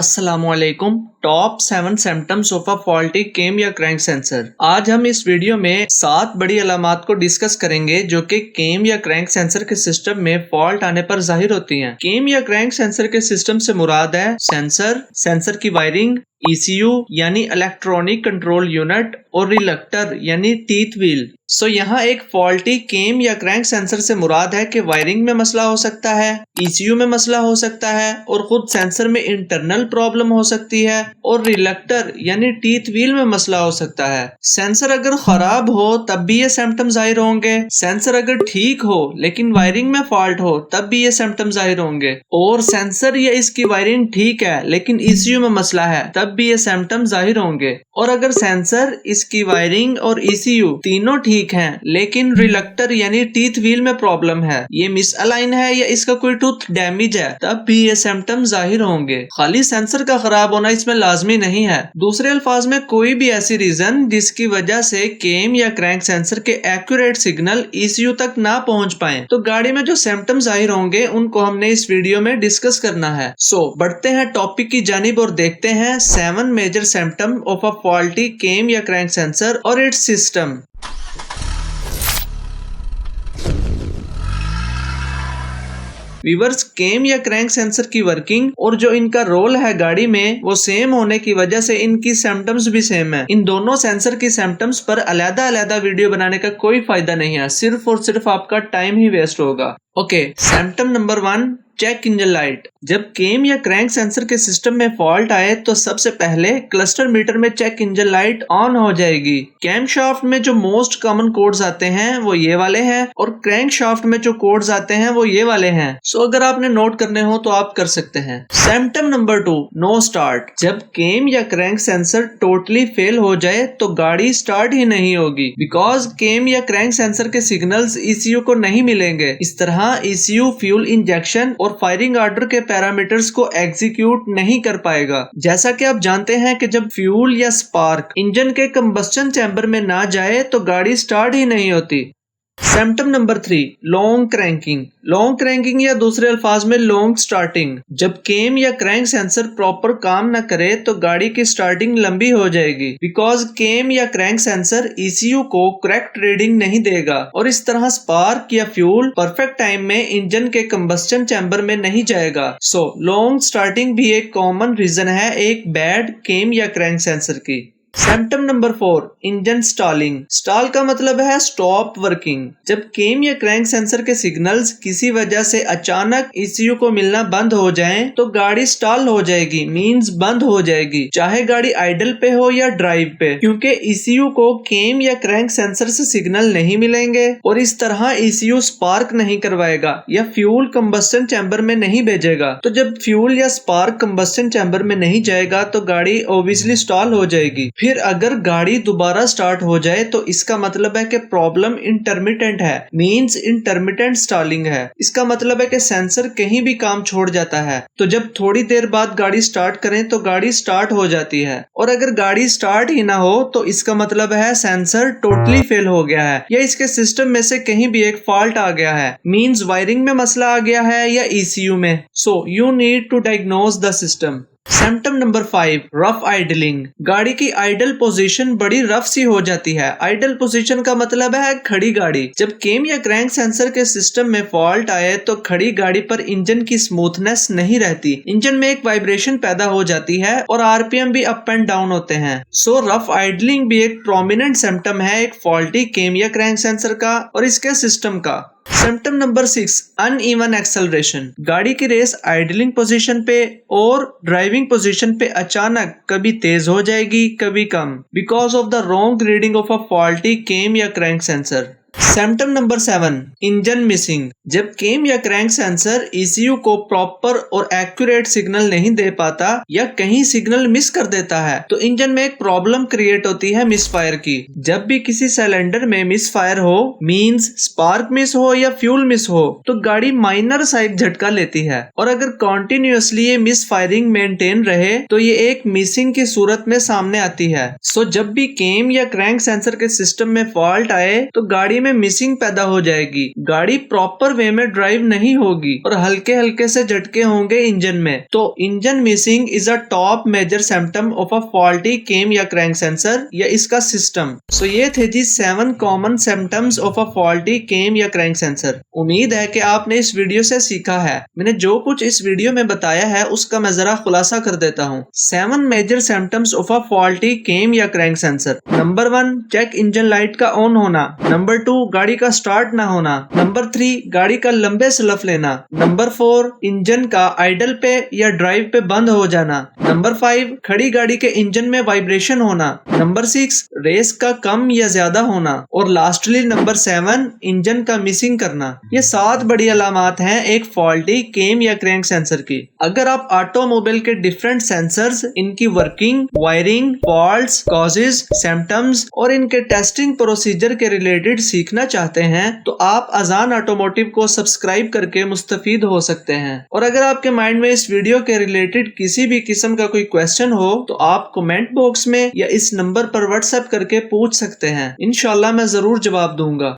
अस्सलामुअलैकुम। Top 7 symptoms of a faulty cam या crank sensor. आज हम इस वीडियो में 7 बड़ी अलामात को डिस्कस करेंगे जो कि केम या क्रैंक सेंसर के सिस्टम में फॉल्ट आने पर जाहिर होती हैं। केम या क्रैंक सेंसर के सिस्टम से मुराद है सेंसर की वायरिंग, ECU यानी इलेक्ट्रॉनिक कंट्रोल यूनिट और रिलक्टर यानी टीथ व्हील। यहाँ एक फॉल्टी केम या क्रैंक सेंसर से मुराद है कि वायरिंग में मसला हो सकता है, ECU में मसला हो सकता है और खुद सेंसर में इंटरनल प्रॉब्लम हो सकती है और रिलक्टर यानी टीथ व्हील में मसला हो सकता है। सेंसर अगर खराब हो तब भी ये सिम्टम जाहिर होंगे, सेंसर अगर ठीक हो लेकिन वायरिंग में फॉल्ट हो तब भी ये सिम्टम जाहिर होंगे, और सेंसर या इसकी वायरिंग ठीक है लेकिन ECU में मसला है तब भी ये सिम्टम जाहिर होंगे। और अगर सेंसर, इसकी वायरिंग और ECU तीनों ठीक हैं लेकिन रिलक्टर यानी टीथ व्हील में प्रॉब्लम है, ये मिसअलाइन है या इसका कोई टूथ डैमेज है, तब भी ये सिम्टम जाहिर होंगे। खाली सेंसर का खराब होना इसमें लाजमी नहीं है। दूसरे अल्फाज में कोई भी ऐसी रीजन जिसकी वजह से केम या क्रैंक सेंसर के एक्यूरेट सिग्नल ECU तक ना पहुंच पाए तो गाड़ी में जो सिम्टम जाहिर होंगे उनको हमने इस वीडियो में डिस्कस करना है। बढ़ते हैं टॉपिक की जानिब और देखते हैं 7 major symptom of a faulty cam या क्रैंक सेंसर और इट्स सिस्टम। व्यूअर्स, केम या क्रैंक सेंसर की वर्किंग और जो इनका रोल है गाड़ी में वो सेम होने की वजह से इनकी सिम्टम्स भी सेम है। इन दोनों सेंसर की सिम्टम्स पर अलग-अलग वीडियो बनाने का कोई फायदा नहीं है, सिर्फ और सिर्फ आपका टाइम ही वेस्ट होगा। Symptom number 1, check engine light. जब केम या क्रैंक सेंसर के सिस्टम में फॉल्ट आए तो सबसे पहले क्लस्टर मीटर में चेक इंजन लाइट ऑन हो जाएगी। कैम शाफ्ट में जो मोस्ट कॉमन कोड्स आते हैं वो ये वाले हैं और क्रैंक शाफ्ट में जो कोड्स आते हैं वो ये वाले हैं। अगर आपने नोट करने हो तो आप कर सकते हैं। Symptom number 2, know start. जब केम या क्रैंक सेंसर टोटली फेल हो जाए तो गाड़ी स्टार्ट ही नहीं होगी, बिकॉज केम या क्रैंक सेंसर के सिग्नल्स ECU को नहीं मिलेंगे। इस तरह ECU फ्यूल इंजेक्शन और फायरिंग ऑर्डर के पैरामीटर्स को एग्जीक्यूट नहीं कर पाएगा। जैसा कि आप जानते हैं कि जब फ्यूल या स्पार्क इंजन के कंबस्टन चैम्बर में ना जाए तो गाड़ी स्टार्ट ही नहीं होती। Symptom number 3, long cranking. Long cranking या दूसरे अल्फाज में लॉन्ग स्टार्टिंग। जब केम या क्रैंक सेंसर प्रॉपर काम न करे तो गाड़ी की स्टार्टिंग लंबी हो जाएगी, बिकॉज केम या क्रैंक सेंसर ECU को करेक्ट रीडिंग नहीं देगा और इस तरह स्पार्क या फ्यूल परफेक्ट टाइम में इंजन के कंबस्टन चैम्बर में नहीं जाएगा। लॉन्ग स्टार्टिंग भी एक कॉमन रीजन है एक बैड केम या क्रैंक सेंसर की। Symptom number 4, engine stalling. Stall का मतलब है स्टॉप वर्किंग। जब केम या क्रैंक सेंसर के सिग्नल्स किसी वजह से अचानक ECU को मिलना बंद हो जाएं तो गाड़ी स्टॉल हो जाएगी, मींस बंद हो जाएगी, चाहे गाड़ी आइडल पे हो या ड्राइव पे, क्योंकि ECU को केम या क्रैंक सेंसर से सिग्नल नहीं मिलेंगे और इस तरह ECU स्पार्क नहीं करवाएगा या फ्यूल कंबस्टन चैम्बर में नहीं भेजेगा। तो जब फ्यूल या स्पार्क कंबस्टन चैम्बर में नहीं जाएगा तो गाड़ी ऑब्वियसली स्टॉल हो जाएगी। फिर अगर गाड़ी दोबारा स्टार्ट हो जाए तो इसका मतलब है कि प्रॉब्लम इंटरमिटेंट है, मींस इंटरमिटेंट स्टॉलिंग है। इसका मतलब है कि सेंसर कहीं भी काम छोड़ जाता है, तो जब थोड़ी देर बाद गाड़ी स्टार्ट करें तो गाड़ी स्टार्ट हो जाती है, और अगर गाड़ी स्टार्ट ही ना हो तो इसका मतलब है सेंसर टोटली फेल हो गया है या इसके सिस्टम में से कहीं भी एक फॉल्ट आ गया है, मींस वायरिंग में मसला आ गया है या ECU में। You need to diagnose the system. Symptom number 5, rough idling. गाड़ी की आइडल पोजीशन बड़ी रफ सी हो जाती है। आइडल पोजीशन का मतलब है खड़ी गाड़ी। जब केम या क्रैंक सेंसर के सिस्टम में फॉल्ट आए तो खड़ी गाड़ी पर इंजन की स्मूथनेस नहीं रहती, इंजन में एक वाइब्रेशन पैदा हो जाती है और RPM भी अप एंड डाउन होते हैं। रफ आइडलिंग भी एक प्रोमिनेंट सिम्टम है एक फॉल्टी केम या क्रैंक सेंसर का और इसके सिस्टम का। Symptom number 6, uneven acceleration. गाड़ी की रेस आइडलिंग पोजीशन पे और ड्राइविंग पोजीशन पे अचानक कभी तेज हो जाएगी कभी कम, because of the wrong reading of a faulty cam या crank sensor. Symptom number 7, engine missing. जब केम या क्रैंक सेंसर ECU को प्रॉपर और एक्यूरेट सिग्नल नहीं दे पाता या कहीं सिग्नल मिस कर देता है तो इंजन में एक प्रॉब्लम क्रिएट होती है मिसफायर की। जब भी किसी सिलेंडर में मिसफायर हो, मींस स्पार्क मिस हो या फ्यूल मिस हो, तो गाड़ी माइनर साइड झटका लेती है, और अगर कॉन्टिन्यूअसली ये मिसफायरिंग मेंटेन रहे तो ये एक मिसिंग की सूरत में सामने आती है। जब भी केम या क्रैंक सेंसर के सिस्टम में फॉल्ट आए तो गाड़ी में मिसिंग पैदा हो जाएगी, गाड़ी प्रॉपर वे में ड्राइव नहीं होगी और हल्के हल्के से झटके होंगे इंजन में। तो engine missing is a top major symptom of a faulty cam या क्रैंक सेंसर या इसका सिस्टम। सो ये थे जी 7 common symptoms of a faulty cam या क्रैंक सेंसर। उम्मीद है कि आपने इस वीडियो से सीखा है। मैंने जो कुछ इस वीडियो में बताया है उसका मैं जरा खुलासा कर देता हूँ। 7 major symptoms of a faulty cam या crank sensor. Number 1, check engine light का ऑन होना। नंबर 2, गाड़ी का स्टार्ट ना होना। नंबर 3, गाड़ी का लंबे स्लफ लेना। नंबर 4, इंजन का आइडल पे या ड्राइव पे बंद हो जाना। नंबर 5, खड़ी गाड़ी के इंजन में वाइब्रेशन होना। नंबर 6, रेस का कम या ज्यादा होना। और लास्टली नंबर 7, इंजन का मिसिंग करना। ये 7 बड़ी अलामात हैं एक फॉल्टी केम या क्रैंक सेंसर की। अगर आप ऑटोमोबाइल के डिफरेंट सेंसर्स, इनकी working, wiring, faults, causes, symptoms और इनके टेस्टिंग प्रोसीजर के रिलेटेड सीखना चाहते हैं तो आप अजान ऑटोमोटिव को सब्सक्राइब करके मुस्तफीद हो सकते हैं। और अगर आपके माइंड में इस वीडियो के रिलेटेड किसी भी किस्म का कोई क्वेश्चन हो तो आप कमेंट बॉक्स में या इस नंबर पर व्हाट्सएप करके पूछ सकते हैं। इंशाल्लाह मैं जरूर जवाब दूंगा।